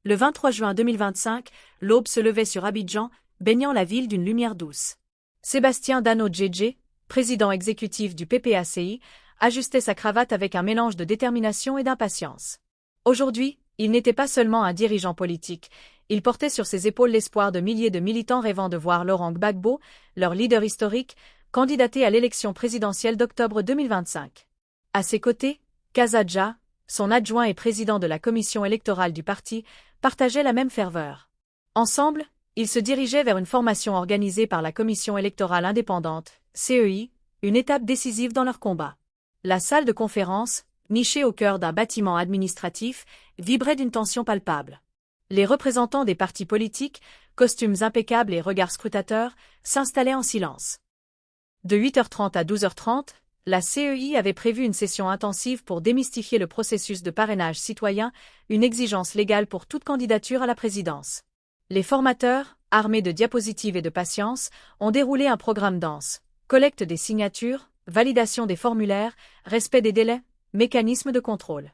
Le 23 juin 2025, l'aube se levait sur Abidjan, baignant la ville d'une lumière douce. Sébastien Dano Djedje, président exécutif du PPACI, ajustait sa cravate avec un mélange de détermination et d'impatience. Aujourd'hui, il n'était pas seulement un dirigeant politique, il portait sur ses épaules l'espoir de milliers de militants rêvant de voir Laurent Gbagbo, leur leader historique, candidater à l'élection présidentielle d'octobre 2025. À ses côtés, Kazadja, son adjoint et président de la commission électorale du parti, partageaient la même ferveur. Ensemble, ils se dirigeaient vers une formation organisée par la Commission électorale indépendante, CEI, une étape décisive dans leur combat. La salle de conférence, nichée au cœur d'un bâtiment administratif, vibrait d'une tension palpable. Les représentants des partis politiques, costumes impeccables et regards scrutateurs, s'installaient en silence. De 8h30 à 12h30, la CEI avait prévu une session intensive pour démystifier le processus de parrainage citoyen, une exigence légale pour toute candidature à la présidence. Les formateurs, armés de diapositives et de patience, ont déroulé un programme dense: collecte des signatures, validation des formulaires, respect des délais, mécanisme de contrôle.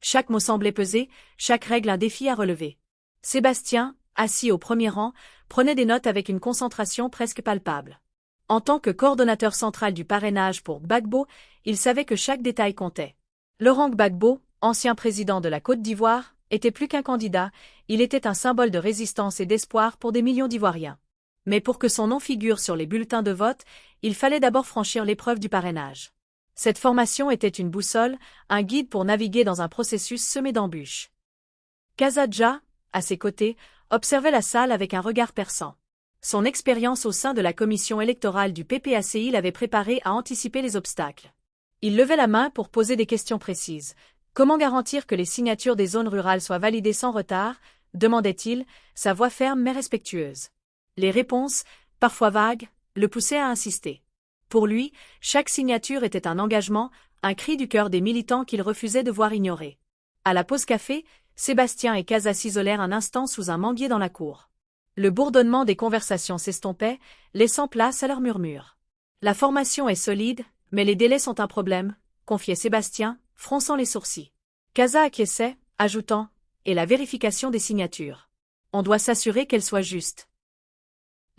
Chaque mot semblait peser, chaque règle un défi à relever. Sébastien, assis au premier rang, prenait des notes avec une concentration presque palpable. En tant que coordonnateur central du parrainage pour Gbagbo, il savait que chaque détail comptait. Laurent Gbagbo, ancien président de la Côte d'Ivoire, était plus qu'un candidat, il était un symbole de résistance et d'espoir pour des millions d'Ivoiriens. Mais pour que son nom figure sur les bulletins de vote, il fallait d'abord franchir l'épreuve du parrainage. Cette formation était une boussole, un guide pour naviguer dans un processus semé d'embûches. Kazadja, à ses côtés, observait la salle avec un regard perçant. Son expérience au sein de la commission électorale du PPACI l'avait préparé à anticiper les obstacles. Il levait la main pour poser des questions précises. Comment garantir que les signatures des zones rurales soient validées sans retard, demandait-il, sa voix ferme mais respectueuse. Les réponses, parfois vagues, le poussaient à insister. Pour lui, chaque signature était un engagement, un cri du cœur des militants qu'il refusait de voir ignorés. À la pause café, Sébastien et Kaza s'isolèrent un instant sous un manguier dans la cour. Le bourdonnement des conversations s'estompait, laissant place à leurs murmures. La formation est solide, mais les délais sont un problème, confiait Sébastien, fronçant les sourcils. Kaza acquiesçait, ajoutant « et la vérification des signatures. On doit s'assurer qu'elles soient justes. »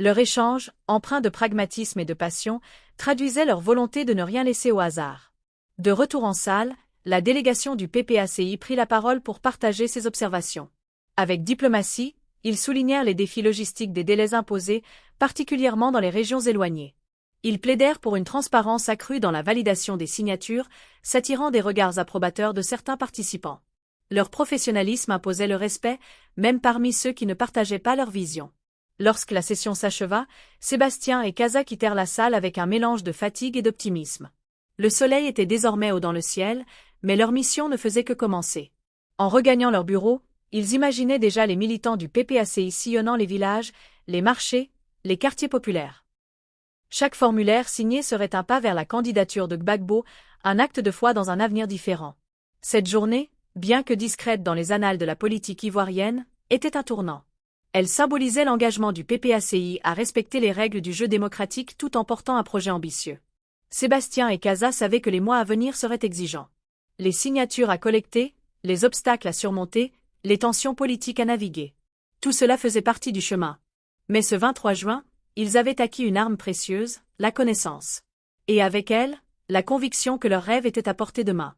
Leur échange, empreint de pragmatisme et de passion, traduisait leur volonté de ne rien laisser au hasard. De retour en salle, la délégation du PPACI prit la parole pour partager ses observations. Avec diplomatie, ils soulignèrent les défis logistiques des délais imposés, particulièrement dans les régions éloignées. Ils plaidèrent pour une transparence accrue dans la validation des signatures, s'attirant des regards approbateurs de certains participants. Leur professionnalisme imposait le respect, même parmi ceux qui ne partageaient pas leur vision. Lorsque la session s'acheva, Sébastien et Kaza quittèrent la salle avec un mélange de fatigue et d'optimisme. Le soleil était désormais haut dans le ciel, mais leur mission ne faisait que commencer. En regagnant leur bureau, ils imaginaient déjà les militants du PPACI sillonnant les villages, les marchés, les quartiers populaires. Chaque formulaire signé serait un pas vers la candidature de Gbagbo, un acte de foi dans un avenir différent. Cette journée, bien que discrète dans les annales de la politique ivoirienne, était un tournant. Elle symbolisait l'engagement du PPACI à respecter les règles du jeu démocratique tout en portant un projet ambitieux. Sébastien et Kaza savaient que les mois à venir seraient exigeants. Les signatures à collecter, les obstacles à surmonter, les tensions politiques à naviguer. Tout cela faisait partie du chemin. Mais ce 23 juin, ils avaient acquis une arme précieuse, la connaissance. Et avec elle, la conviction que leur rêve était à portée de main.